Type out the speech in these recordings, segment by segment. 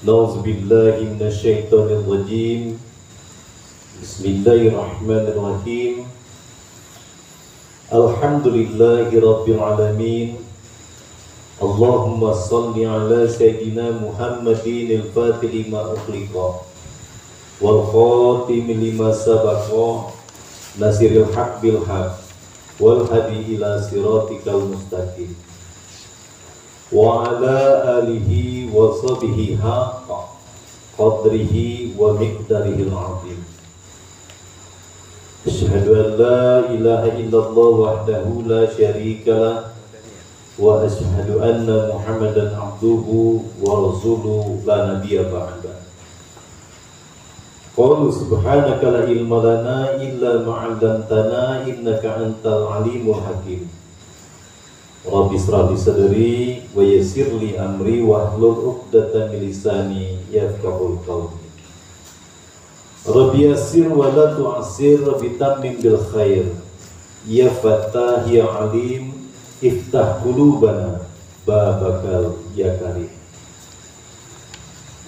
Nauzubillahi minasyaitonir rajim. Bismillahirrahmanirrahim. Alhamdulillahi rabbil alamin. Allahumma salli ala sayyidina Muhammadin al-fatih lima ukhliqa wal khatim lima sabaqa nasiril haq bil haq wal hadi ila siratikal mustaqim wa ala alihi wa sahbihi haqqa qadrihi wa miqdarihil azim. Asyhadu an la ilaha illallah wahdahu la syarika lah wa asyhadu anna Muhammadan abduhu wa rasuluhu la nabiyya ba'da. Qalu subhanaka la ilma lana illa ma 'allamtana innaka antal alimul hakim. Rabbi ishrah li sadri wa yassir li amri wahlul 'uqdatam min lisani yafqahul qawli. Rabbi yassir wa la tu'assir bitammim bil khair. Ya Fattah ya Alim iftah qulubana babakal ya karim.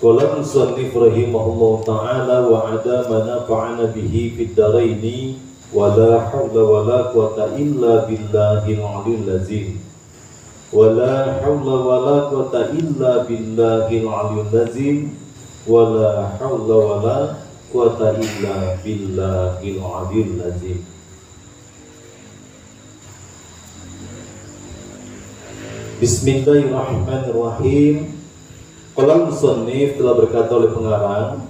Qala musannif rahimahullah ta'ala wa ada manafa'ana bihi fid dharaini wa la hawla wa la quwata illa billahil aliyyil azim. Wa la hawla wa la quwata illa billahil aliyyil azim. Wa la hawla wa la quwata illa billahil aliyyil azim. Bismillahirrahmanirrahim. Qala musannif, telah berkata oleh pengarang,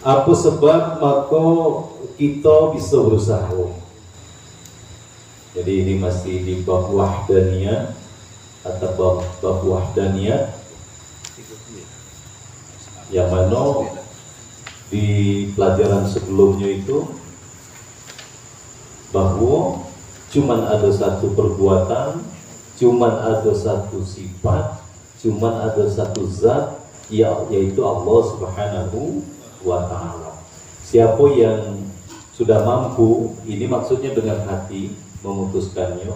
apa sebab maka kita bisa berusaha. Jadi ini masih di bab wahdaniyah atau bab wahdaniyah, yang mana di pelajaran sebelumnya itu bahwa cuman ada satu perbuatan, cuman ada satu sifat, cuman ada satu zat, yaitu Allah Subhanahu wa ta'ala. Siapa yang sudah mampu, ini maksudnya dengan hati, memutuskannya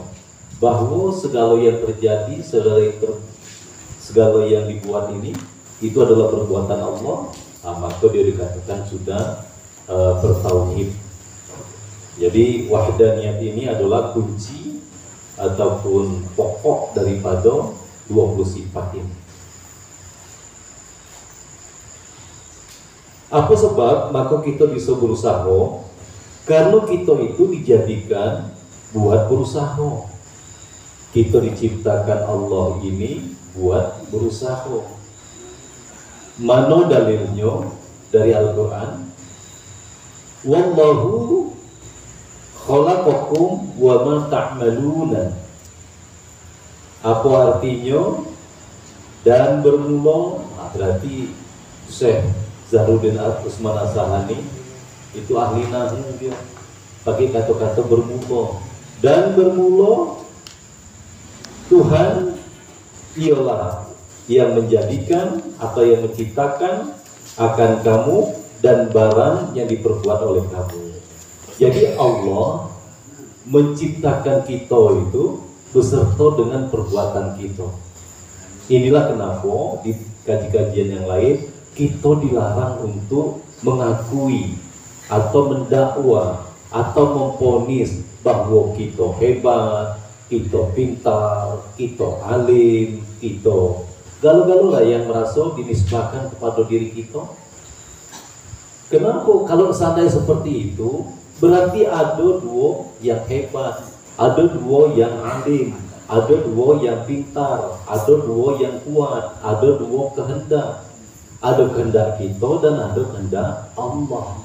bahwa segala yang terjadi, segala yang dibuat ini itu adalah perbuatan Allah, maka dia dikatakan sudah bertauhid. Jadi wahdaniyat ini adalah kunci ataupun pokok daripada 20 sifat ini. Apa sebab maka kita bisa berusaha? Karena kita itu dijadikan buat berusaha. Kita diciptakan Allah ini buat berusaha. Mana dalilnya? Dari Al-Quran. Wallahu khalaqakum wa ma ta'maluna. Apa artinya? Dan bermula, berarti Syekh Zahruddin Usman As-Sahani itu ahli nahwu, dia pakai kata-kata bermula. Dan bermula Tuhan ialah yang menjadikan atau yang menciptakan akan kamu dan barang yang diperbuat oleh kamu. Jadi Allah menciptakan kita itu beserta dengan perbuatan kita. Inilah kenapa di kajian yang lain kita dilarang untuk mengakui atau mendakwa atau memponis bahwa kita hebat, kita pintar, kita alim, kita galau-galau lah yang merasa dinisbahkan kepada diri kita. Kenapa? Kalau seandainya seperti itu, berarti ada dua yang hebat, ada dua yang alim, ada dua yang pintar, ada dua yang kuat, ada dua kehendak. Ada kehendak kita dan ada kehendak Allah.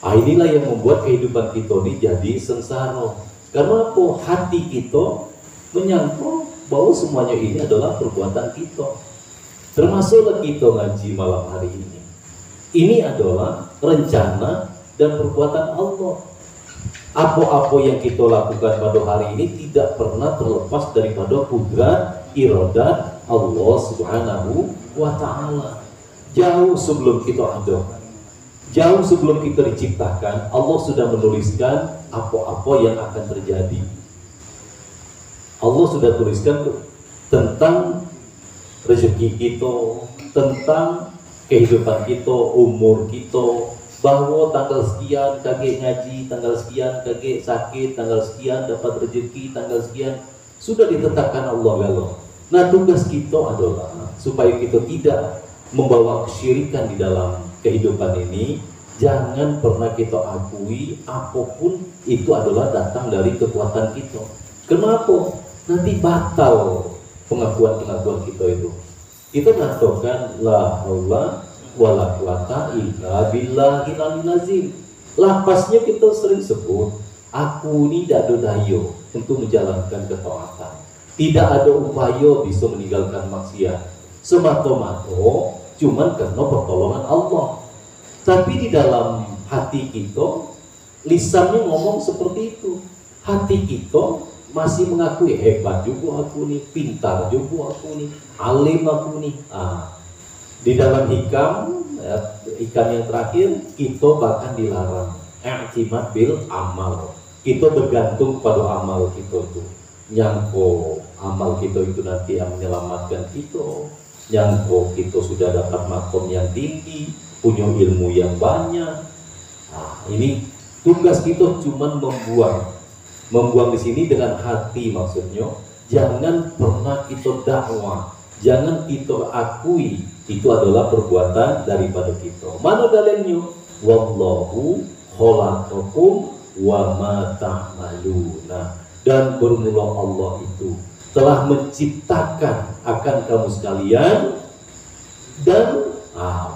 Inilah yang membuat kehidupan kita ini jadi sengsara. Karena apa? Hati kita menyangka bahwa semuanya ini adalah perbuatan kita. Termasuklah kita ngaji malam hari ini. Ini adalah rencana dan perbuatan Allah. Apa-apa yang kita lakukan pada hari ini tidak pernah terlepas daripada kudrat, iradat Allah Subhanahu wa ta'ala. Jauh sebelum kita ada, jauh sebelum kita diciptakan, Allah sudah menuliskan apa-apa yang akan terjadi. Allah sudah tuliskan tentang rezeki kita, tentang kehidupan kita, umur kita, bahwa tanggal sekian kakek ngaji, tanggal sekian kakek sakit, tanggal sekian dapat rezeki, tanggal sekian sudah ditetapkan Allah galau. Nah, tugas kita adalah supaya kita tidak membawa kesyirikan di dalam kehidupan ini. Jangan pernah kita akui apapun itu adalah datang dari kekuatan kita. Kenapa? Nanti batal pengakuan-pengakuan kita itu. Kita mengatakan la haula wala quwata illa billahil aliyyil azim. Lapasnya kita sering sebut, aku ini tidak ada daya untuk menjalankan ketaatan. Tidak ada upaya bisa meninggalkan maksiat. Semata-mata cuman karena pertolongan Allah. Tapi di dalam hati kita, lisannya ngomong seperti itu. Hati kita masih mengakui hebat juga aku nih, pintar juga aku nih, alim aku nih. Di dalam hikam yang terakhir, kita bahkan dilarang i'timad bil amal. Kita bergantung pada amal kita itu. Nyangko amal kita itu nanti yang menyelamatkan kita. Nyangko kita sudah dapat makom yang tinggi, punya ilmu yang banyak. Ini tugas kita cuma membuang di sini dengan hati, maksudnya jangan pernah kita dakwah, jangan kita akui itu adalah perbuatan daripada kita. Mana dalilnya? Wallahu khalaqakum wa ma ta'maluna. Dan bermula Allah itu telah menciptakan akan kamu sekalian dan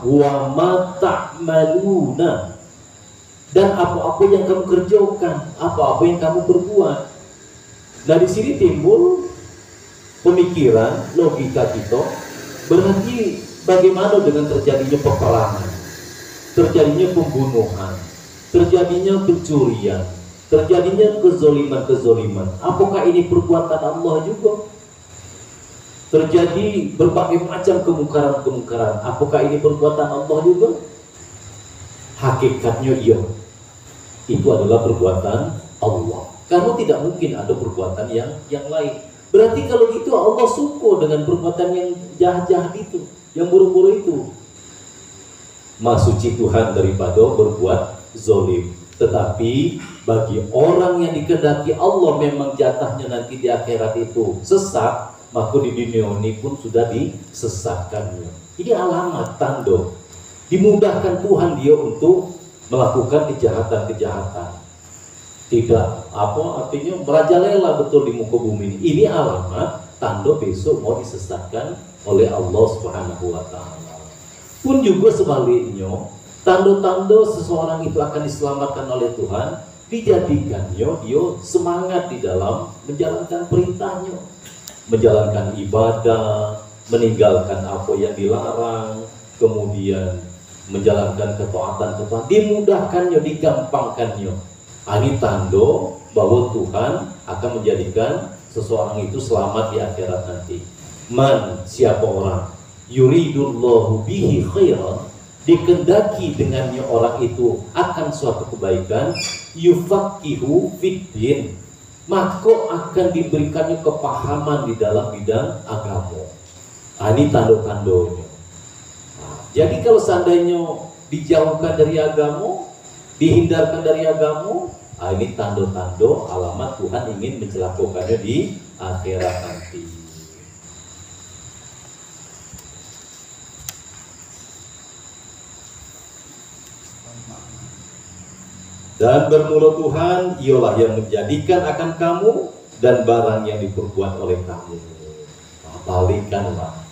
wa ma ta'maluna, dan apa-apa yang kamu kerjakan, apa-apa yang kamu perbuat. Nah, di sini timbul pemikiran, logika kita, berarti bagaimana dengan terjadinya peperangan, terjadinya pembunuhan, terjadinya pencurian, terjadinya kezoliman. Apakah ini perbuatan Allah juga? Terjadi berbagai macam kemungkaran, apakah ini perbuatan Allah juga? Hakikatnya iya, itu adalah perbuatan Allah, karena tidak mungkin ada perbuatan yang lain. Berarti kalau gitu Allah suka dengan perbuatan yang jahat-jahat itu, yang buruk-buruk itu. Maha suci Tuhan daripada berbuat zolim. Tetapi bagi orang yang dikehendaki Allah memang jatahnya nanti di akhirat itu sesat, maka di dunia ini pun sudah disesatkannya. Ini alamat tanda dimudahkan Tuhan dia untuk melakukan kejahatan-kejahatan. Tidak artinya merajalela betul di muka bumi ini. Ini alamat tanda besok mau disesatkan oleh Allah Subhanahu wa taala. Pun juga sebaliknya, tanda-tanda seseorang itu akan diselamatkan oleh Tuhan dijadikannya dia semangat di dalam menjalankan perintahnya, menjalankan ibadah, meninggalkan apa yang dilarang, kemudian menjalankan ketaatan, dimudahkannya, digampangkannya. Ini tanda bahwa Tuhan akan menjadikan seseorang itu selamat di akhirat nanti. Siapa orang yuridullahu bihi khairan, dikendaki dengannya orang itu akan suatu kebaikan, yufaqihu fiddin, maka akan diberikannya kepahaman di dalam bidang agama. Ini tanda-tandanya. Jadi kalau seandainya dijauhkan dari agama, dihindarkan dari agama, ini tanda-tanda alamat Tuhan ingin mencelakakannya di akhirat nanti. Dan bermula Tuhan ialah yang menjadikan akan kamu dan barang yang diperbuat oleh kamu. Balikanlah.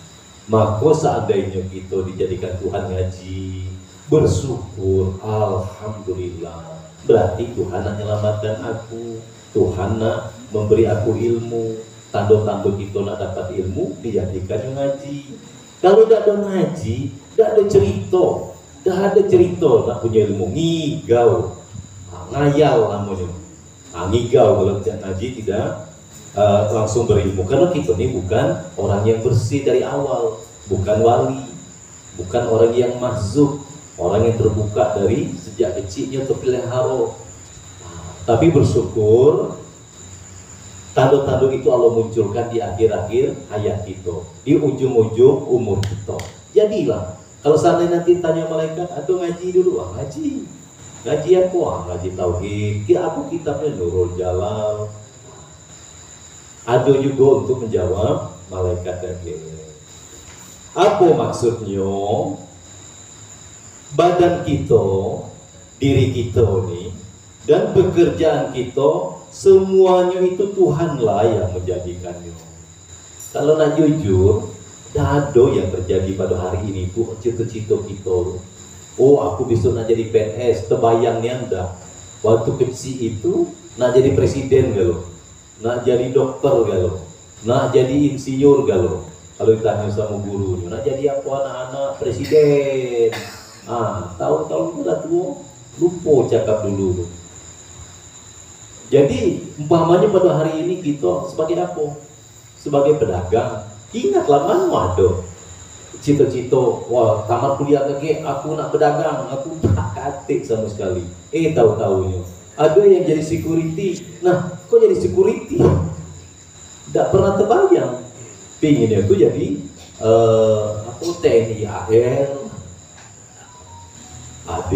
Maka seandainya kita dijadikan Tuhan ngaji, bersyukur, alhamdulillah, berarti Tuhan menyelamatkan aku, Tuhan memberi aku ilmu. Tanda-tanda kita nak dapat ilmu dijadikan ngaji. Kalau tidak ada ngaji, tidak ada cerita, nak punya ilmu, ngigau, ngayal namanya. Ngigau kalau tidak ngaji tidak langsung berilmu, karena kita ini bukan orang yang bersih dari awal, bukan wali, bukan orang yang mahzub, orang yang terbuka dari sejak kecilnya terpelihara. Tapi bersyukur Tanda-tanda itu Allah munculkan di akhir-akhir hayat kita, di ujung-ujung umur kita. Jadilah, kalau seandainya nanti tanya malaikat, atau ngaji dulu, ngaji. Ngaji apa? Ngaji tauhid. Apa kitabnya? Nurul Jalal. Ada juga untuk menjawab malaikat tadi. Apa maksudnya? Badan kita, diri kita ini, dan pekerjaan kita, semuanya itu Tuhanlah yang menjadikannya. Kalau nak jujur, dah ada yang terjadi pada hari ini itu cita-cita kita. Oh, aku besok nak jadi PNS, terbayangnya dah. Waktu kecil itu nak jadi presiden galau, nak jadi dokter galau, nak jadi insinyur galau. Kalau ditanya sama guru, nak jadi apa anak-anak presiden? Tahun-tahun udah tua, lupa cakap dulu tuh. Jadi umpamanya pada hari ini kita sebagai apa? Sebagai pedagang. Ingatlah mana ada cita-cita, wah tamat kuliah lagi, aku nak berdagang, aku tak katik sama sekali. Tahu-tahunya ada yang jadi security. Nah, kok jadi security? Tidak pernah terbayang. Pinginnya itu jadi TNI AL, AD.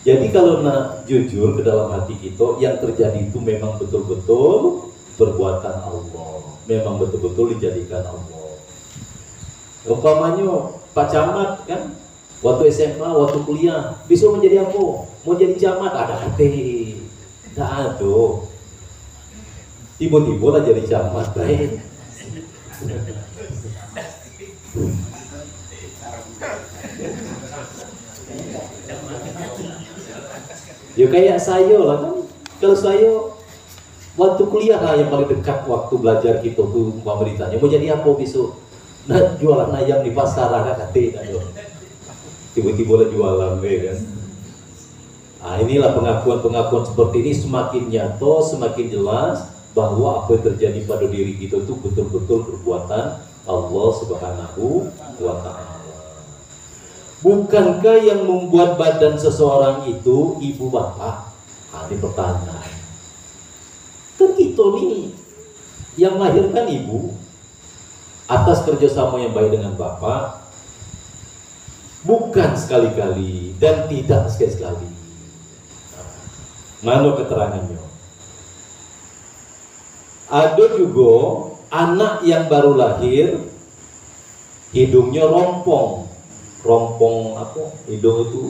Jadi kalau nak jujur ke dalam hati kita, yang terjadi itu memang betul-betul perbuatan Allah, memang betul-betul dijadikan Allah. Umpamanya Pak Camat kan, waktu SMA, waktu kuliah, bisa menjadi apa? Mau jadi camat, ada hati, tidak ada. Tiba-tiba lah jadi camat, baik. Ya kayak saya lah kan, kalau saya waktu kuliah lah yang paling dekat waktu belajar kita tuh ditanya mau jadi apa besok? Nah, jualan ayam di pasar ada kate kan, tiba-tiba lah jualan kan. Nah, inilah pengakuan-pengakuan seperti ini semakin nyata, semakin jelas bahwa apa yang terjadi pada diri kita itu betul-betul perbuatan Allah Subhanahu wa Ta'ala. Bukankah yang membuat badan seseorang itu ibu bapak? Ini pertanyaan. Kan kita nih yang melahirkan ibu atas kerjasama yang baik dengan bapak, bukan sekali-kali dan tidak sekali-kali. Mana keterangannya? Ada juga anak yang baru lahir hidungnya rompong apa? Hidung itu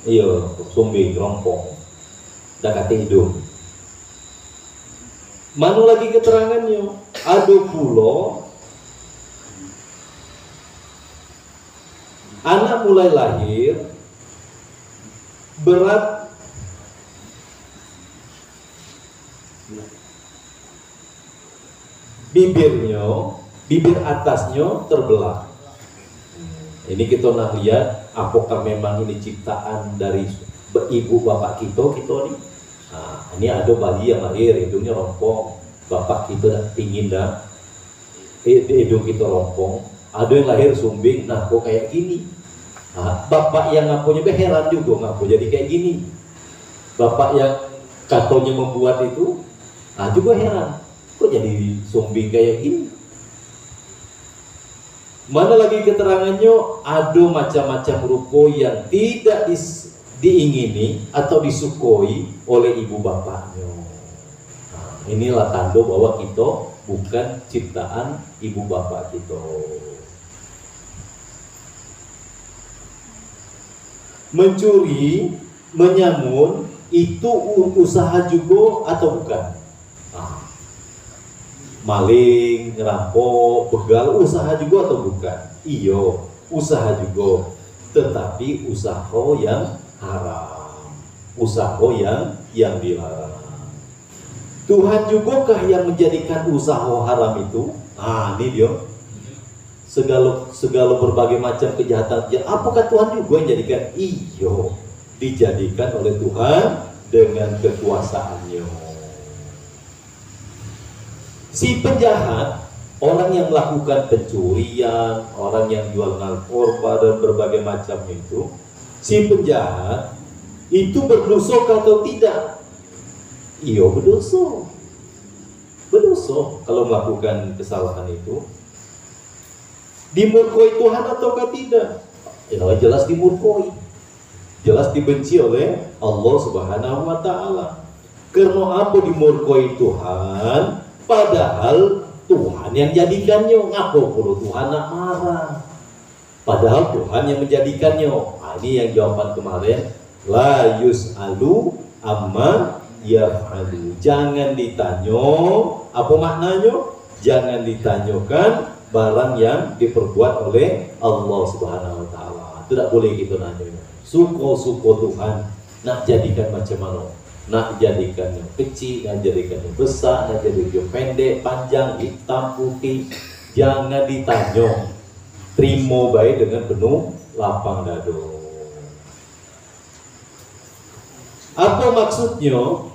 iya, sumbing, rompong. Dah kata hidung. Mana lagi keterangannya? Ada pula anak mulai lahir berat bibir atasnya terbelah. Ini kita nak lihat apakah memang ini ciptaan dari ibu bapak kita nih. Nah, ini ada bayi yang lahir hidungnya rompong, bapak kita dah pingin dah hidung kita rompong. Ada yang lahir sumbing, nah kok kayak gini. Nah, bapak yang ngapunya heran juga ngapu jadi kayak gini. Bapak yang katanya membuat itu, nah juga heran, kok jadi sumbing kayak gini. Mana lagi keterangannya? Ada macam-macam rupa yang tidak diingini atau disukoi oleh ibu bapaknya. Nah, inilah tanda bahwa kita bukan ciptaan ibu bapak kita. Mencuri, menyamun, itu usaha juga atau bukan? Nah, maling, ngerampok, begal, usaha juga atau bukan? Iya, usaha juga, tetapi usaha yang haram, usaha yang dilarang. Tuhan juga kah yang menjadikan usaha haram itu? Nah, ini dia. Segala berbagai macam kejahatan. Ya, apakah Tuhan juga yang jadikan? Iya, dijadikan oleh Tuhan dengan kekuasaannya. Si penjahat, orang yang melakukan pencurian, orang yang jual narkoba dan berbagai macam itu, si penjahat itu berdosa atau tidak? Iya berdosa. Berdosa kalau melakukan kesalahan itu. Dimurkoi Tuhan ataukah tidak? Ya jelas dimurkoi. Jelas dibenci oleh Allah Subhanahu wa Ta'ala. Karena apa dimurkoi Tuhan? Padahal Tuhan yang jadikannya. Ngapa perlu Tuhan nak marah? Padahal Tuhan yang menjadikannya. Nah, ini yang jawaban kemarin. La yus'alu amma yaf'alu. Jangan ditanya. Apa maknanya? Jangan ditanyakan barang yang diperbuat oleh Allah Subhanahu wa Ta'ala. Tidak boleh gitu nanya. Suko-suko Tuhan nak jadikan macam mana? Nak jadikannya kecil, nak jadikannya besar, nak jadikannya pendek, panjang, hitam, putih. Jangan ditanya. Terima baik dengan penuh lapang dada. Apa maksudnya?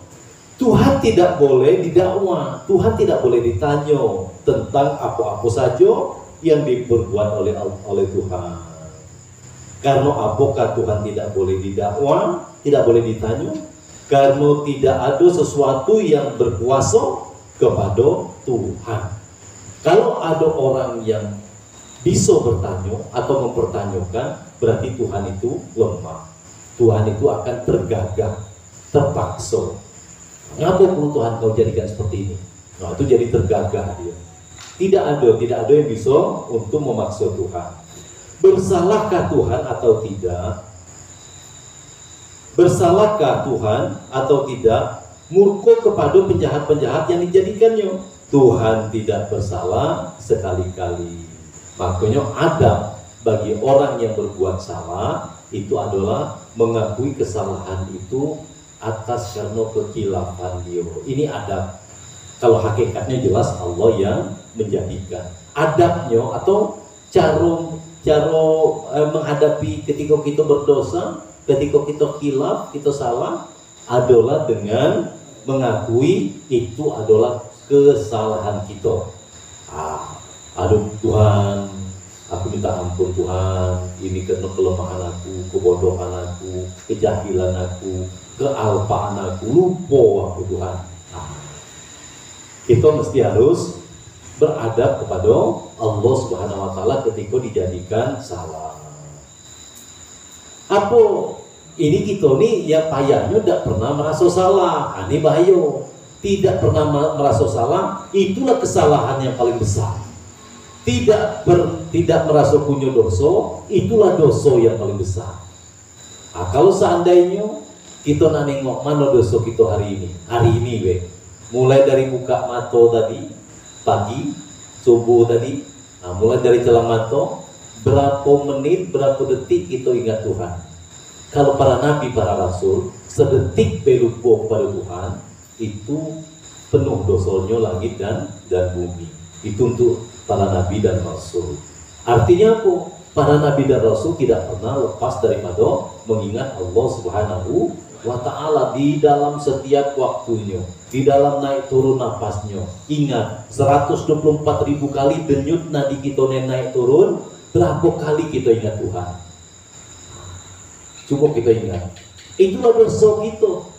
Tuhan tidak boleh didakwa, Tuhan tidak boleh ditanya tentang apa-apa saja yang diperbuat oleh Tuhan. Karena apakah Tuhan tidak boleh didakwa, tidak boleh ditanya? Karena tidak ada sesuatu yang berkuasa kepada Tuhan. Kalau ada orang yang bisa bertanya atau mempertanyakan, berarti Tuhan itu lemah. Tuhan itu akan tergagah, terpaksa. Ngapa perlu Tuhan kau jadikan seperti ini? Nah, itu jadi tergagah dia. Tidak ada yang bisa untuk memaksa Tuhan. Bersalahkah Tuhan atau tidak? Bersalahkah Tuhan atau tidak? Murka kepada penjahat-penjahat yang dijadikannya. Tuhan tidak bersalah sekali-kali. Makanya adab bagi orang yang berbuat salah itu adalah mengakui kesalahan itu atas karena kekilafan dia. Ini adab. Kalau hakikatnya jelas Allah yang menjadikan. Adabnya atau cara menghadapi ketika kita berdosa, ketika kita khilaf, kita salah adalah dengan mengakui itu adalah kesalahan kita. Aduh Tuhan, aku minta ampun Tuhan, ini karena kelemahan aku, kebodohan aku, kejahilan aku, kealpaan aku, lupa aku Tuhan. Kita mesti harus beradab kepada Allah Subhanahu wa Ta'ala ketika dijadikan salah. Apa ini kita nih yang payahnya tidak pernah merasa salah. Ini bahaya. Tidak pernah merasa salah, itulah kesalahan yang paling besar. Tidak merasa punya dosa, itulah dosa yang paling besar. Kalau seandainya kita nak nengok mana dosa kita hari ini, mulai dari buka mata tadi, pagi, subuh tadi, mulai dari celah mata, berapa menit, berapa detik kita ingat Tuhan. Kalau para nabi, para rasul, sedetik belupa kepada Tuhan, itu penuh dosanya langit dan bumi. Itu untuk para nabi dan rasul. Artinya apa? Para nabi dan rasul tidak pernah lepas daripada mengingat Allah Subhanahu wa Ta'ala di dalam setiap waktunya, di dalam naik turun nafasnya. Ingat, 124.000 kali denyut nadi kita naik turun, berapa kali kita ingat Tuhan? Cukup kita ingat. Itulah dosa kita.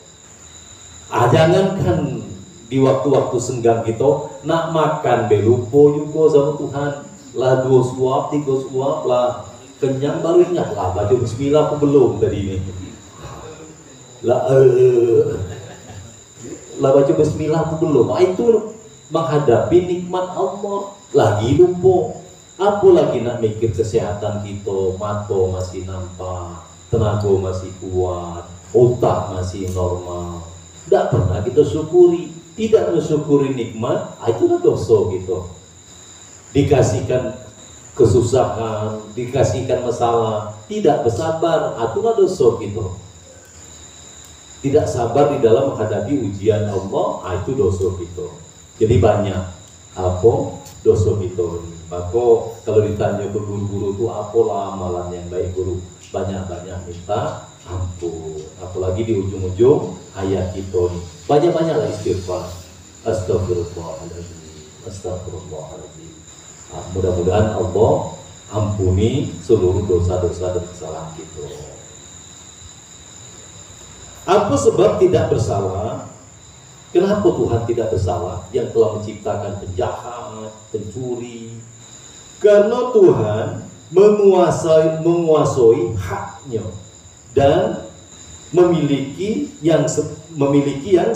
Jangankan di waktu-waktu senggang kita nak makan belupo juga sama Tuhan. Lah 2 suap, 3 suap lah kenyang baru ingat lah baca bismillah aku belum tadi ini. Lah baca bismillah aku belum. Itu menghadapi nikmat Allah. Lagi lupa. Apa lagi nak mikir kesehatan kita, mata masih nampak, tenaga masih kuat, otak masih normal. Tidak pernah kita syukuri. Tidak mensyukuri nikmat, itulah dosa gitu. Dikasihkan kesusahan, dikasihkan masalah, tidak bersabar, itulah dosa gitu. Tidak sabar di dalam menghadapi ujian Allah, itu dosa gitu. Jadi banyak apa dosa gitu. Maka kalau ditanya ke guru-guru itu apalah amalan yang baik guru, banyak-banyak minta ampun. Apalagi di ujung-ujung ayat kita nih. Banyak-banyaklah istighfar. Astagfirullahaladzim. Astagfirullahaladzim. Mudah-mudahan Allah ampuni seluruh dosa-dosa dan kesalahan kita. Apa sebab tidak bersalah? Kenapa Tuhan tidak bersalah yang telah menciptakan penjahat, pencuri? Karena Tuhan menguasai haknya dan memiliki yang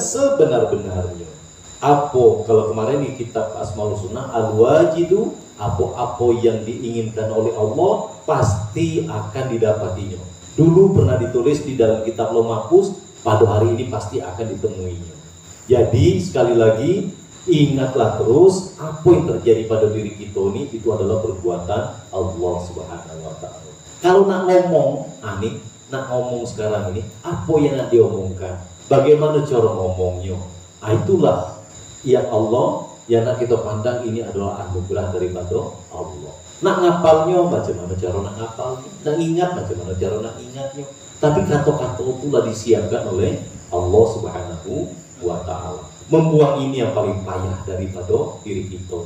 sebenar-benarnya. Apa kalau kemarin di kitab Asmaul Husna al-wajidu, apa yang diinginkan oleh Allah pasti akan didapatinya. Dulu pernah ditulis di dalam kitab Lauh Mahfuz, pada hari ini pasti akan ditemuinya. Jadi sekali lagi ingatlah terus apa yang terjadi pada diri kita ini itu adalah perbuatan Allah Subhanahu wa taala. Kalau nak ngomong sekarang ini, apa yang nak diomongkan? Bagaimana cara ngomongnya? Itulah yang Allah yang nak kita pandang ini adalah anugerah daripada Allah. Nak ngapalnya macam mana cara nak ngapalnya? Nak ingat macam mana cara nak ingatnya? Tapi kata-kata itulah disiapkan oleh Allah Subhanahu wa taala. Membuang ini yang paling payah daripada diri kita.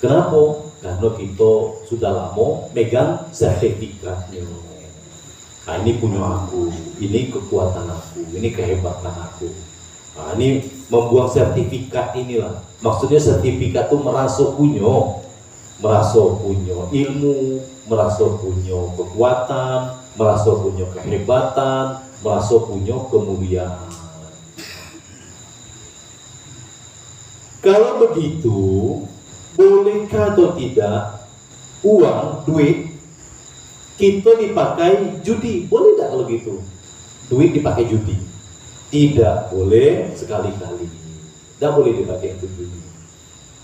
Kenapa? Karena kita sudah lama megang sertifikatnya. Nah, ini punya aku, ini kekuatan aku, ini kehebatan aku. Nah, ini membuang sertifikat inilah. Maksudnya sertifikat itu merasa punya ilmu, merasa punya kekuatan, merasa punya kehebatan, merasa punya kemuliaan. Kalau begitu, bolehkah atau tidak uang, duit kita dipakai judi? Boleh tidak kalau gitu? Duit dipakai judi? Tidak boleh sekali-kali. Tidak boleh dipakai untuk judi.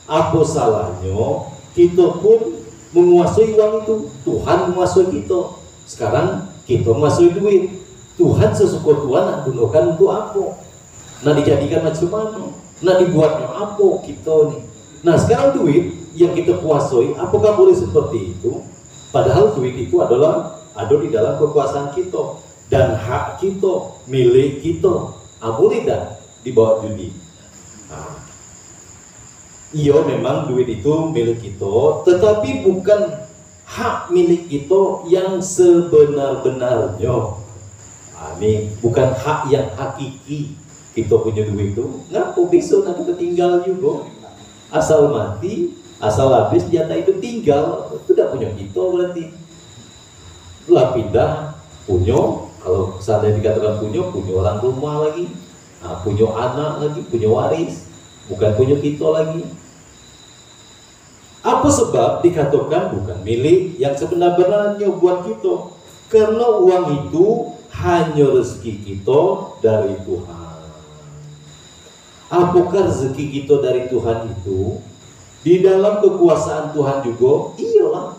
Apa salahnya kita pun menguasai uang itu? Tuhan menguasai kita. Sekarang kita menguasai duit. Tuhan sesuka Tuhan nak gunakan untuk apa? Nak dijadikan macam mana? Nak dibuatnya apa kita nih? Nah sekarang duit yang kita kuasai, apakah boleh seperti itu? Padahal duit itu adalah ada di dalam kekuasaan kita dan hak kita, milik kita. Boleh tak dibawa judi? Iya memang duit itu milik kita, tetapi bukan hak milik kita yang sebenar-benarnya. Ini bukan hak yang hakiki kita punya duit itu. Ngapa besok nanti kita tinggal juga? Asal mati, asal habis jatah itu tinggal, itu tidak punya kita berarti. Lah pindah punya, kalau seandainya dikatakan punya orang rumah lagi, punya anak lagi, punya waris, bukan punya kita lagi. Apa sebab dikatakan bukan milik yang sebenar-benarnya buat kita? Karena uang itu hanya rezeki kita dari Tuhan. Apakah rezeki kita dari Tuhan itu di dalam kekuasaan Tuhan juga? Iyalah,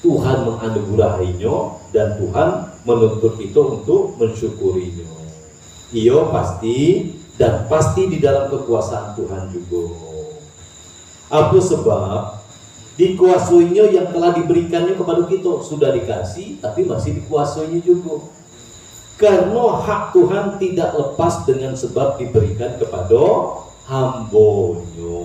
Tuhan menganugerahinya dan Tuhan menuntut kita untuk mensyukurinya. Iya pasti, dan pasti di dalam kekuasaan Tuhan juga. Apa sebab? Dikuasainya yang telah diberikannya kepada kita. Sudah dikasih tapi masih dikuasainya juga. Karena hak Tuhan tidak lepas dengan sebab diberikan kepada hamba-Nya.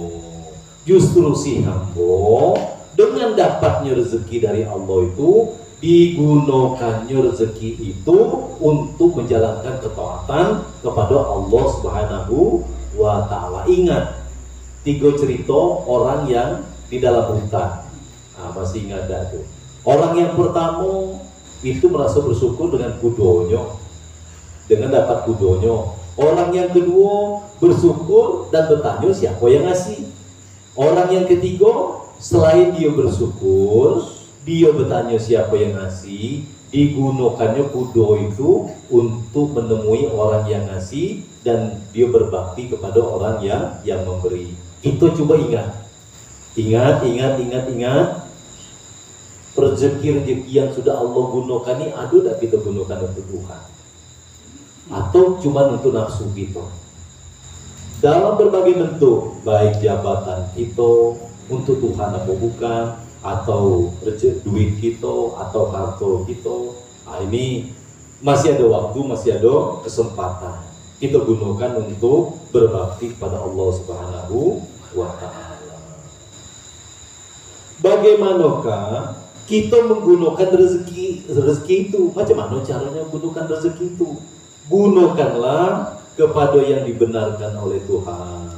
Justru si hamba dengan dapatnya rezeki dari Allah itu, digunakannya rezeki itu untuk menjalankan ketaatan kepada Allah Subhanahu wa taala. Ingat 3 cerita orang yang di dalam hutan. Masih ingat dah tuh. Orang yang pertama itu merasa bersyukur dengan kudonya, dengan dapat kudonya. Orang yang kedua bersyukur dan bertanya siapa yang ngasih. Orang yang ketiga selain dia bersyukur, dia bertanya siapa yang ngasih, digunakannya kudo itu untuk menemui orang yang ngasih dan dia berbakti kepada orang yang memberi. Itu coba ingat. Ingat. Rezeki-rezeki yang sudah Allah gunakan ini ada tak kita gunakan untuk Tuhan? Atau cuma untuk nafsu kita? Dalam berbagai bentuk, baik jabatan kita untuk Tuhan apa bukan, atau rezeki duit kita, atau harta kita. Ini masih ada waktu, masih ada kesempatan. Kita gunakan untuk berbakti kepada Allah Subhanahu wa ta'ala. Bagaimanakah kita menggunakan rezeki itu? Macam mana caranya menggunakan rezeki itu? Gunakanlah kepada yang dibenarkan oleh Tuhan.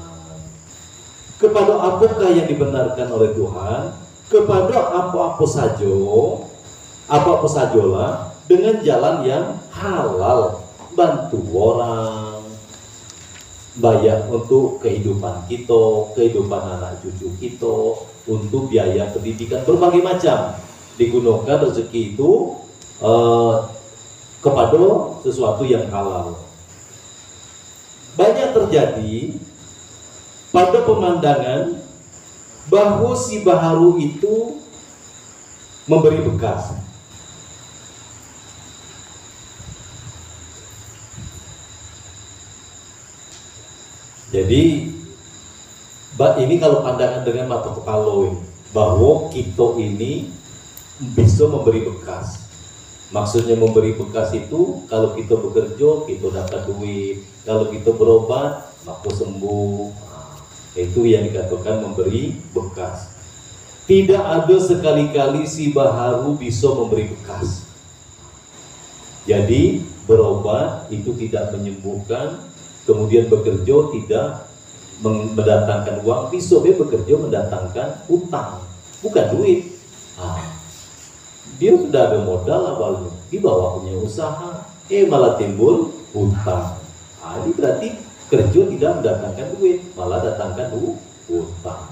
Kepada apakah yang dibenarkan oleh Tuhan? Kepada apa-apa sajalah dengan jalan yang halal, bantu orang, bayar untuk kehidupan kita, kehidupan anak cucu kita, untuk biaya pendidikan berbagai macam. Digunakan rezeki itu kepada sesuatu yang halal. Banyak terjadi pada pemandangan bahwa si baharu itu memberi bekas. Jadi ini kalau pandangan dengan mata kepala bahwa kita ini bisa memberi bekas. Maksudnya memberi bekas itu kalau kita bekerja kita dapat duit, kalau kita berobat maka sembuh. Itu yang dikatakan memberi bekas. Tidak ada sekali-kali si baharu bisa memberi bekas. Jadi berobat itu tidak menyembuhkan, kemudian bekerja tidak mendatangkan uang. Bisa dia bekerja mendatangkan utang, bukan duit. Dia sudah ada modal awalnya, di bawah punya usaha, malah timbul utang. Ini berarti kerja tidak mendatangkan duit, malah datangkan utang.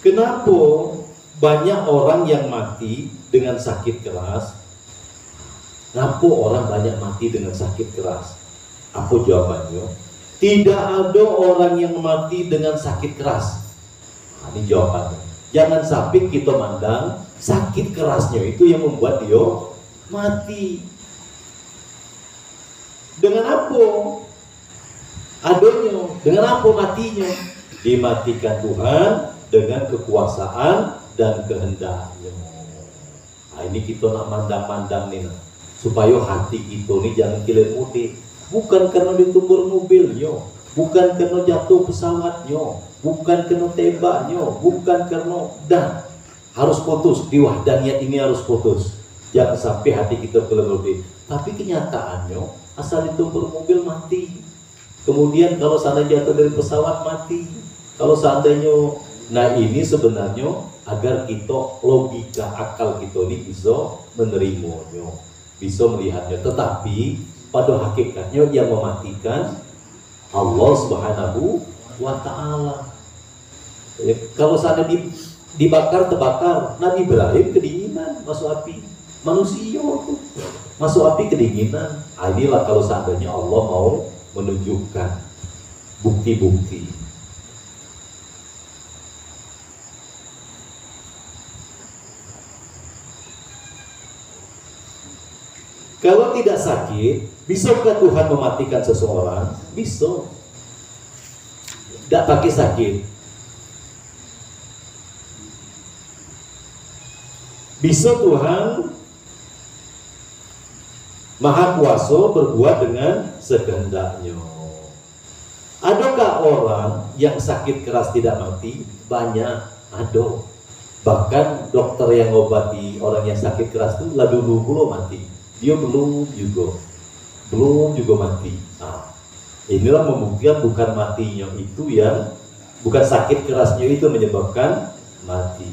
Kenapa banyak orang yang mati dengan sakit keras? Kenapa orang banyak mati dengan sakit keras? Apa jawabannya? Tidak ada orang yang mati dengan sakit keras. Ini jawabannya. Jangan sampai kita mandang sakit kerasnya itu yang membuat dia mati. Dengan apa adanya? Dengan apa matinya? Dimatikan Tuhan dengan kekuasaan dan kehendaknya. Ini kita nak mandang-mandang nih, supaya hati kita nih jangan kilir mudik. Bukan karena ditumbur mobilnya, bukan karena jatuh pesawatnya, bukan karena tembaknya, bukan karena harus putus di wahdaniyat ini harus putus. Jangan sampai hati kita kilir mudik. Tapi kenyataannya asal ditumbur mobil mati. Kemudian kalau seandainya jatuh dari pesawat mati. Kalau seandainya, ini sebenarnya agar kita logika akal kita ini bisa menerimanya, bisa melihatnya. Tetapi pada hakikatnya yang mematikan Allah Subhanahu wa Ta'ala. Kalau seandainya dibakar terbakar, Nabi Ibrahim kedinginan masuk api. Manusia tuh masuk api kedinginan. Inilah kalau seandainya Allah mau menunjukkan bukti-bukti. Kalau tidak sakit, bisakah Tuhan mematikan seseorang? Bisa. Tidak pakai sakit. Bisa Tuhan Maha Kuasa berbuat dengan sekehendaknya. Adakah orang yang sakit keras tidak mati? Banyak, ada. Bahkan dokter yang ngobati orang yang sakit keras itu lah dulu belum mati. Dia belum juga mati. Inilah membuktikan bukan matinya itu yang, bukan sakit kerasnya itu menyebabkan mati.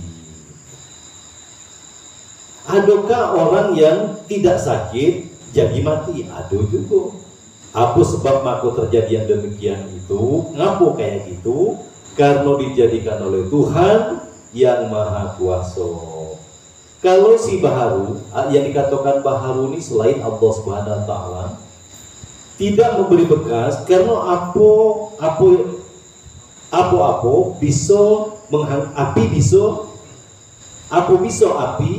Adakah orang yang tidak sakit jadi mati? Ada juga. Apa sebab maka terjadi yang demikian itu? Ngapa kayak gitu? Karena dijadikan oleh Tuhan yang Maha Kuasa. Kalau si baharu, yang dikatakan baharu ini selain Allah Subhanahu wa Ta'ala, tidak memberi bekas karena apa bisa api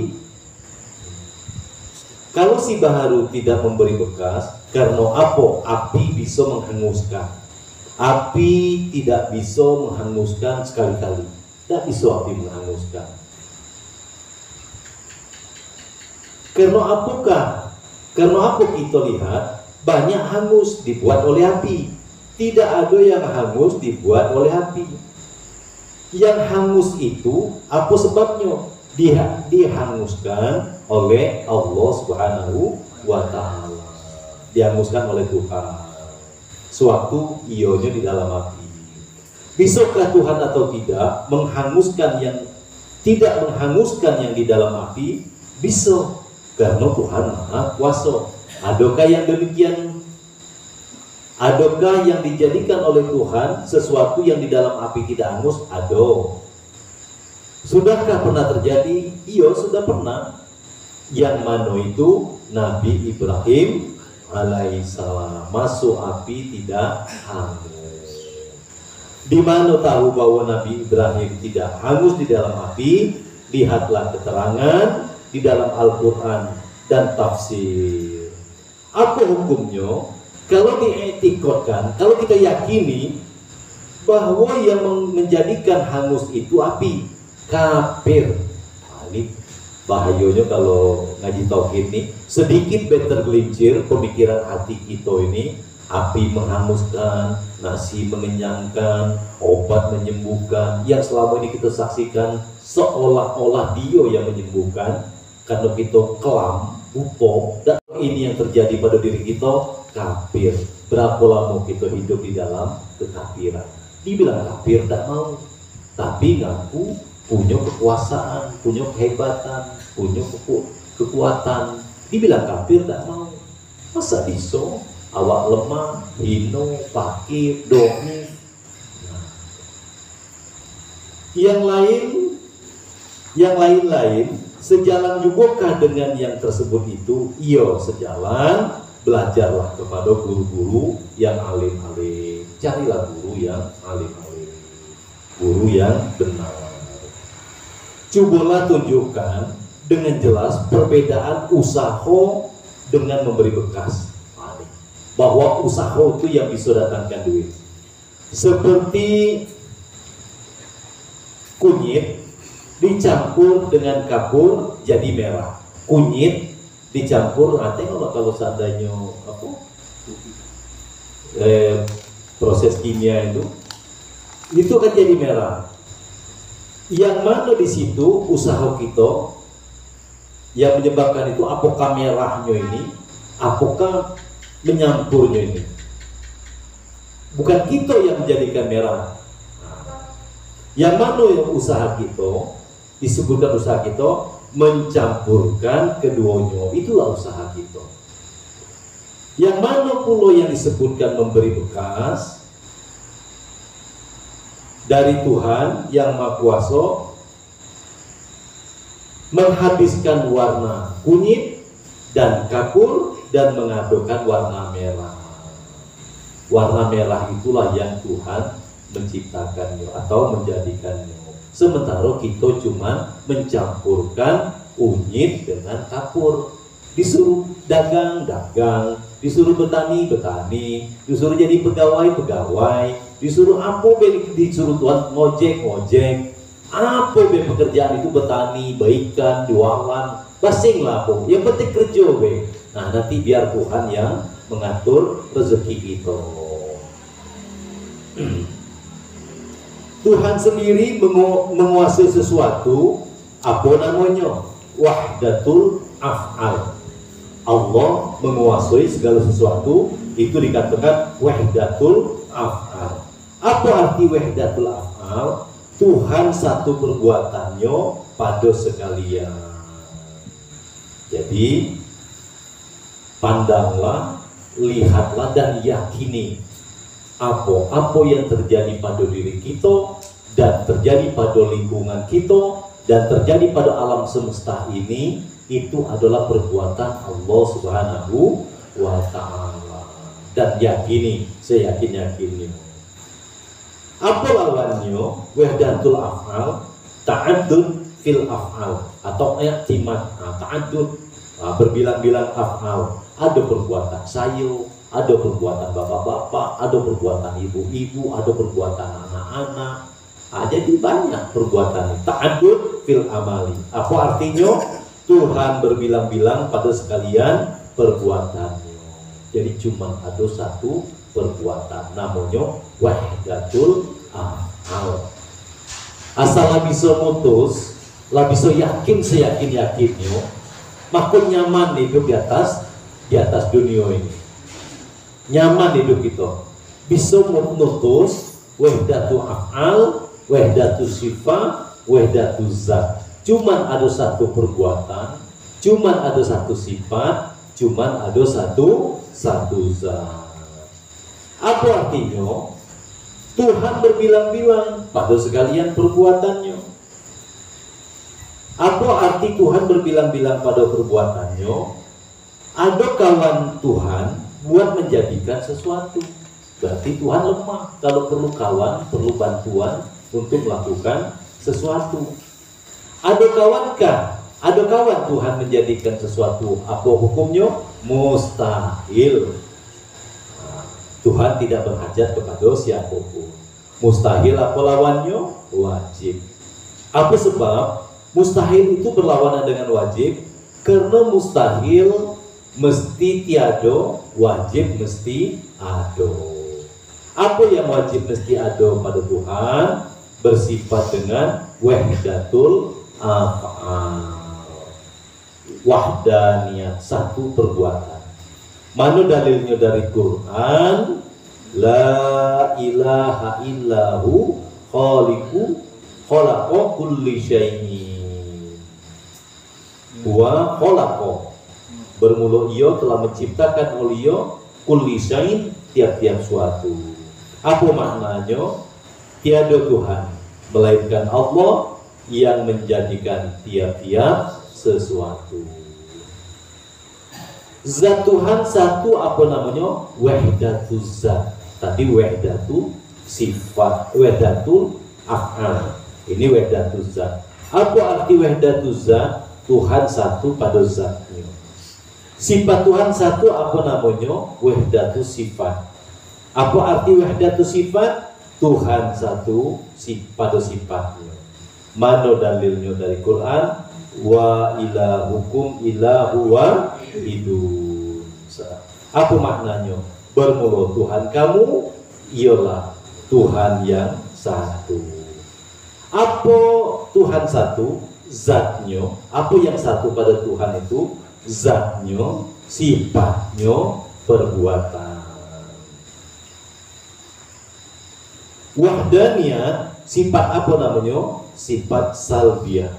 kalau si baharu tidak memberi bekas karena api bisa menghanguskan. Api tidak bisa menghanguskan sekali-kali. Tidak bisa api menghanguskan. Karena apakah? Karena apa kita lihat banyak hangus dibuat oleh api. Tidak ada yang hangus dibuat oleh api. Yang hangus itu apa sebabnya? Dihanguskan oleh Allah Subhanahu wa Ta'ala. dihanguskan oleh Tuhan. Suatu ionya di dalam api. Bisakah Tuhan atau tidak menghanguskan yang tidak menghanguskan yang di dalam api? Bisa, karena Tuhan Maha Kuasa. Adakah yang demikian? Adakah yang dijadikan oleh Tuhan sesuatu yang di dalam api tidak hangus? Ada. Sudahkah pernah terjadi? Iya, sudah pernah. Yang mana itu Nabi Ibrahim alaihissalam masuk api tidak hangus. Di mana tahu bahwa Nabi Ibrahim tidak hangus di dalam api? Lihatlah keterangan di dalam Al-Quran dan tafsir. Apa hukumnya? Kalau dietikotkan, kalau kita yakini bahwa yang menjadikan hangus itu api, kafir. Nah, ini bahayanya kalau ngaji tauhid nih, sedikit better gelincir pemikiran hati kita ini. Api menghanguskan, nasi mengenyangkan, obat menyembuhkan. Yang selama ini kita saksikan seolah-olah dia yang menyembuhkan, karena kita kelam, buta, dan ini yang terjadi pada diri kita, kafir. Berapa lama kita hidup di dalam kekafiran? Dibilang kafir tak mau, tapi ngaku punya kekuasaan, punya kehebatan, punya kekuatan. Dibilang kafir tak mau. Masa bisa? Awak lemah, hino, fakir, dongeng. Nah. Yang lain-lain sejalan jugakah dengan yang tersebut itu? Iya, sejalan. Belajarlah kepada guru-guru yang alim-alim. Carilah guru yang alim-alim, guru yang benar. Cobalah tunjukkan dengan jelas perbedaan usaha dengan memberi bekas. Bahwa usaha itu yang bisa datangkan duit. Seperti kunyit dicampur dengan kapur jadi merah. Kunyit dicampur, tengok kalau seandainya proses kimia itu kan jadi merah. Yang mana di situ usaha kita yang menyebabkan itu? Apakah merahnya ini? Apakah menyampurnya ini? Bukan kita yang menjadikan merah. Yang mana yang usaha kita? Disebutkan usaha kita mencampurkan keduanya, itulah usaha kita. Yang mana pula yang disebutkan memberi bekas dari Tuhan yang Maha Kuasa, menghabiskan warna kunyit dan kapur dan mengadukan warna merah. Warna merah itulah yang Tuhan menciptakannya atau menjadikannya. Sementara kita cuma mencampurkan kunyit dengan kapur. Disuruh dagang, disuruh betani, disuruh jadi pegawai, disuruh apa disuruh tuan ngojek. Apa pekerjaan itu? Betani, baikan, jualan, basing lah apa. Yang penting kerja be. Nah, nanti biar Tuhan yang mengatur rezeki kita. Tuhan sendiri menguasai sesuatu, apa namanya? Wahdatul af'al. Allah menguasai segala sesuatu, itu dikatakan wahdatul af'al. Apa arti wahdatul af'al? Tuhan satu perbuatannya pada sekalian. Jadi pandanglah, lihatlah dan yakini apa yang terjadi pada diri kita dan terjadi pada lingkungan kita dan terjadi pada alam semesta ini, itu adalah perbuatan Allah Subhanahu wa ta'ala. Dan yakini, saya yakin. Apa lawannya? Wahdatul af'al, ta'addud fil af'al atau i'timad. Ta'addud, berbilang-bilang af'al. Ada perbuatan saya, ada perbuatan bapak-bapak, ada perbuatan ibu-ibu, ada perbuatan anak-anak. Jadi banyak perbuatan. Ta'addud fil amali. Apa artinya? Tuhan berbilang-bilang pada sekalian perbuatannya. Jadi cuma ada satu perbuatan, namanya wahdatul af'al. Asal lah bisa mutus, lah bisa yakin seyakin-yakinnya, makin nyaman hidup di atas dunia ini. nyaman hidup kita. Bisa menutus wahdatu af'al, wahdatu sifat, wahdatu zat. Cuman ada satu perbuatan, cuman ada satu sifat, cuman ada satu zat. Apa artinya? Tuhan berbilang-bilang pada sekalian perbuatannya. Apa arti Tuhan berbilang-bilang pada perbuatannya? Ada kawan Tuhan buat menjadikan sesuatu. Berarti Tuhan lemah. Kalau perlu kawan, perlu bantuan untuk melakukan sesuatu. Ada kawankah? Ada kawan Tuhan menjadikan sesuatu. Apa hukumnya? Mustahil. Tuhan tidak berhajat kepada siapapun. Mustahil apa lawannya? Wajib. Apa sebab mustahil itu berlawanan dengan wajib? Karena mustahil mesti tiada, wajib mesti ada. Apa yang wajib mesti ada pada Tuhan? Bersifat dengan wahdatul af'al, wahdaniyah, satu perbuatan. Mana dalilnya dari Quran? La ilaha illahu khaliqu khalaqa kulli syai'in wa khalaqa, bermula ia telah menciptakan oleh ia kulli syai'in, tiap-tiap suatu. Apa maknanya? Tiada Tuhan melainkan Allah yang menjadikan tiap-tiap sesuatu. Zat Tuhan satu, apa namanya? Wahdatul zat. Tadi wahdatu sifat, wahdatul af'al. Ini wahdatul zat. Apa arti wahdatul zat? Tuhan satu pada zatnya. Sifat Tuhan satu, apa namanya? Wahdatul sifat. Apa arti wahdatul sifat? Tuhan satu pada sifatnya. Mana dalilnya dari Quran? Wa ilahukum ilahu wahidun. Apa maknanya? Bermula Tuhan kamu ialah Tuhan yang satu. Apa Tuhan satu? Zatnya. Apa yang satu pada Tuhan itu? Zatnya, sifatnya, perbuatan. Wahdaniyah, sifat apa namanya? Sifat salbiyah.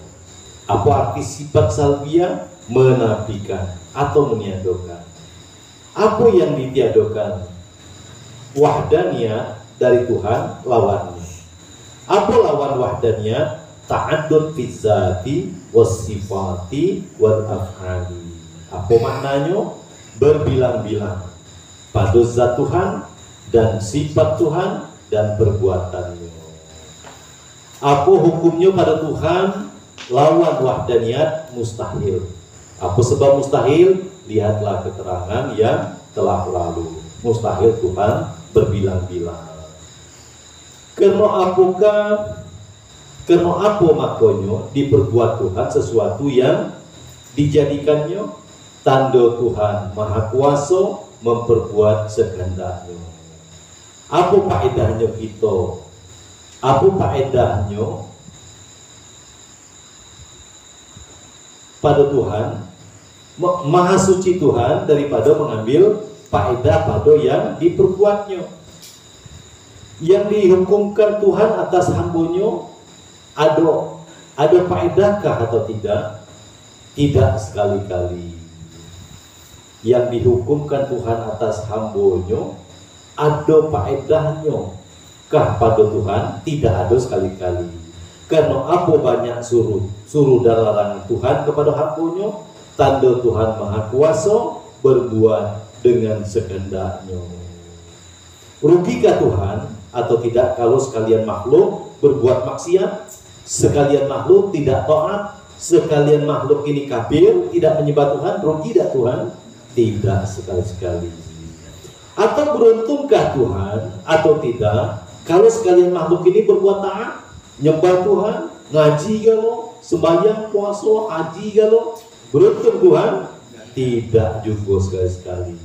Apa arti sifat salbiyah? Menafikan atau meniadakan. Apa yang ditiadakan? Wahdaniyah dari Tuhan, lawannya. Apa lawan wahdaniyah? Ta'addud fi dzati was sifati wal af'ali. Apa maknanya? Berbilang-bilang pada zat Tuhan dan sifat Tuhan dan perbuatannya. Apa hukumnya pada Tuhan? Lawan wahdaniyat mustahil. Apa sebab mustahil? Lihatlah keterangan yang telah lalu. Mustahil Tuhan berbilang-bilang. Karena apa makanya diperbuat Tuhan sesuatu yang dijadikannya tanda Tuhan Maha Kuasa memperbuat sekehendaknya. Apa faedahnya kita? Apa faedahnya pada Tuhan? Maha suci Tuhan daripada mengambil faedah pada yang diperbuatnya. Yang dihukumkan Tuhan atas hambanya ada faedahkah atau tidak? Tidak sekali-kali. Yang dihukumkan Tuhan atas hambanya ada faedahnya kah pada Tuhan? Tidak ada sekali-kali. Karena apa banyak suruh dan larangan Tuhan kepada hambanya? Tanda Tuhan Maha Kuasa berbuat dengan sekehendaknya. Rugikah Tuhan atau tidak kalau sekalian makhluk berbuat maksiat? Sekalian makhluk tidak taat, sekalian makhluk ini kafir, tidak menyembah Tuhan, rugi tidak Tuhan? Tidak sekali-sekali. Atau beruntungkah Tuhan atau tidak kalau sekalian makhluk ini berbuat taat, nyembah Tuhan, ngaji galau, sembahyang, puasa, haji galau? Beruntung Tuhan? Tidak juga sekali-sekali.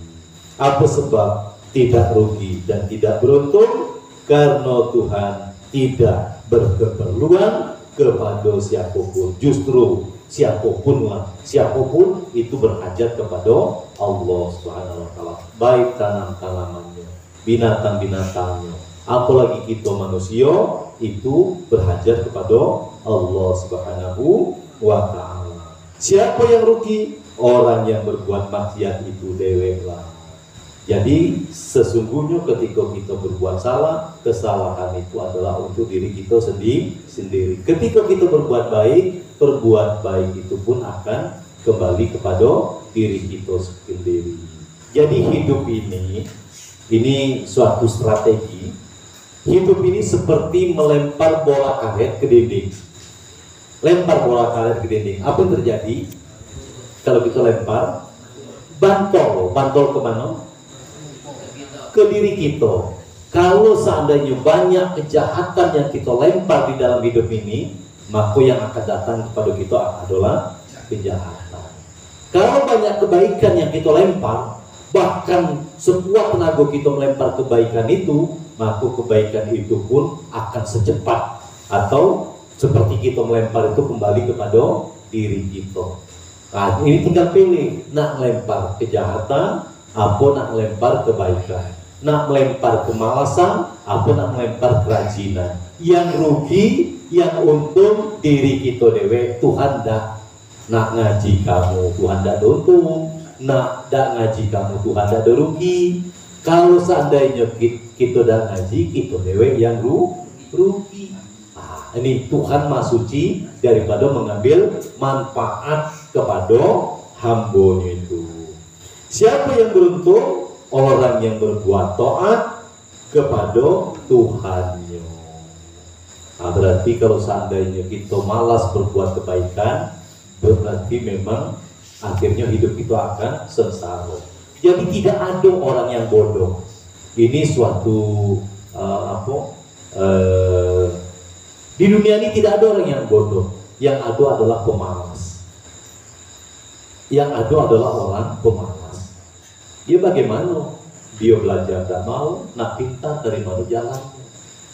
Apa sebab tidak rugi dan tidak beruntung? Karena Tuhan tidak berkeperluan kepada siapapun. Justru siapapun itu berhajat kepada Allah Subhanahu wa taala. Baik tanamannya, binatang-binatangnya, apalagi kita manusia itu berhajat kepada Allah Subhanahu wa taala. Siapa yang rugi? Orang yang berbuat maksiat itu deweklah. Jadi sesungguhnya ketika kita berbuat salah, kesalahan itu adalah untuk diri kita sendiri. Ketika kita berbuat baik itu pun akan kembali kepada diri kita sendiri. Jadi hidup ini suatu strategi. Hidup ini seperti melempar bola karet ke dinding. Lempar bola karet ke dinding. Apa yang terjadi kalau kita lempar? Bantol kemana? Ke diri kita. Kalau seandainya banyak kejahatan yang kita lempar di dalam hidup ini, maka yang akan datang kepada kita adalah kejahatan. Kalau banyak kebaikan yang kita lempar, bahkan sekuat tenaga kita melempar kebaikan itu, maka kebaikan itu pun akan secepat atau seperti kita melempar itu kembali kepada diri kita. Nah, ini tinggal pilih, nak lempar kejahatan, apa nak lempar kebaikan. Nak melempar kemalasan, apa nak melempar kerajinan. Yang rugi, yang untung diri kita dewe. Tuhan dah nak ngaji kamu, Tuhan dah untung. Nak dah ngaji kamu, Tuhan dah rugi. Kalau seandainya kita dah ngaji, kita dewe yang rugi. Ini Tuhan Maha Suci daripada mengambil manfaat kepada hambanya itu. Siapa yang beruntung? Orang yang berbuat taat kepada Tuhannya. Nah, berarti kalau seandainya kita malas berbuat kebaikan, berarti memang akhirnya hidup kita akan sengsara. Jadi tidak ada orang yang bodoh. Ini suatu di dunia ini tidak ada orang yang bodoh. Yang ada adalah pemalas. Yang ada adalah orang pemalas. Dia bagaimana? Dia belajar dan mau, nak pintar dari mana jalannya.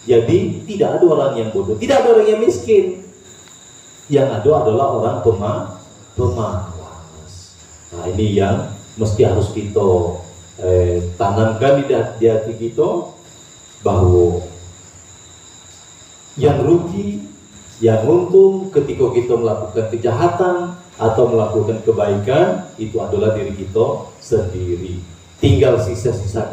Jadi tidak ada orang yang bodoh, tidak ada orang yang miskin. Yang ada adalah orang pemalas. Nah, ini yang mesti harus kita tanamkan di hati kita, bahwa yang rugi, yang untung ketika kita melakukan kejahatan atau melakukan kebaikan itu adalah diri kita sendiri. Tinggal sisa-sisa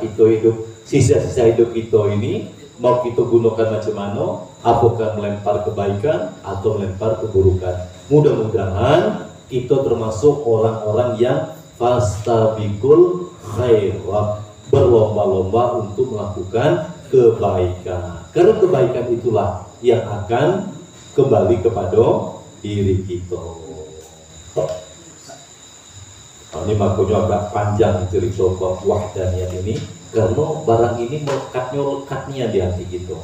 hidup kita ini mau kita gunakan macam mana, apakah melempar kebaikan atau melempar keburukan. Mudah-mudahan kita termasuk orang-orang yang fastabiqul khairat, berlomba-lomba untuk melakukan kebaikan. Karena kebaikan itulah yang akan kembali kepada diri kita. Ini makanya agak panjang cerita wahdaniyah ini, karena barang ini lekatnya di hati kita.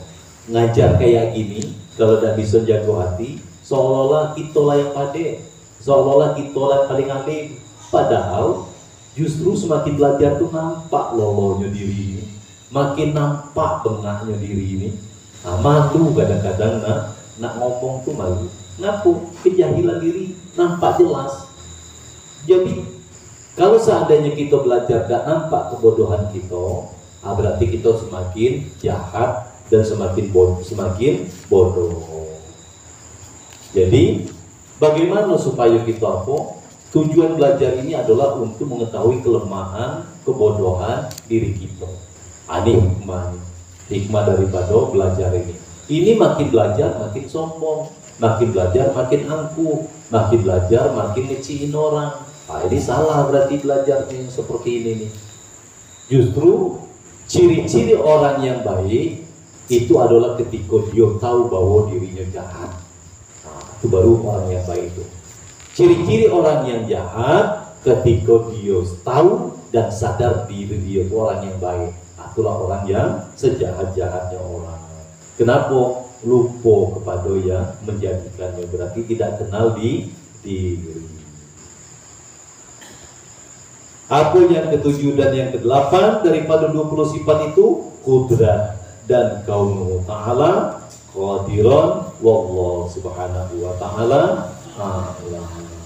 Ngajar kayak gini, kalau tidak bisa jago hati, seolah-olah kita lah yang pade, seolah-olah kita lah yang paling alim. Padahal justru semakin belajar tuh nampak lolonya diri ini, makin nampak bengahnya diri ini. Nah, malu kadang-kadang nak ngomong tuh malu. Ngapu kejahilan diri nampak jelas. Jadi kalau seandainya kita belajar gak nampak kebodohan kita, berarti kita semakin jahat dan semakin bodoh. Jadi bagaimana supaya kita apa? Tujuan belajar ini adalah untuk mengetahui kelemahan, kebodohan diri kita. Ini hikmah daripada belajar ini. Ini makin belajar makin sombong, makin belajar makin angkuh, makin belajar makin ngeciin orang. Nah, ini salah berarti belajarnya seperti ini nih. Justru ciri-ciri orang yang baik itu adalah ketika dia tahu bahwa dirinya jahat. Nah, itu baru orang yang baik itu. Ciri-ciri orang yang jahat ketika dia tahu dan sadar diri dia itu orang yang baik. Itulah orang yang sejahat-jahatnya orang. Kenapa? Lupa kepada yang menjadikannya, berarti tidak kenal diri. Apa yang ketujuh dan yang kedelapan daripada 20 sifat itu? Qudrat dan kaunuhu ta'ala qadiran wallahu subhanahu wa ta'ala a'lam.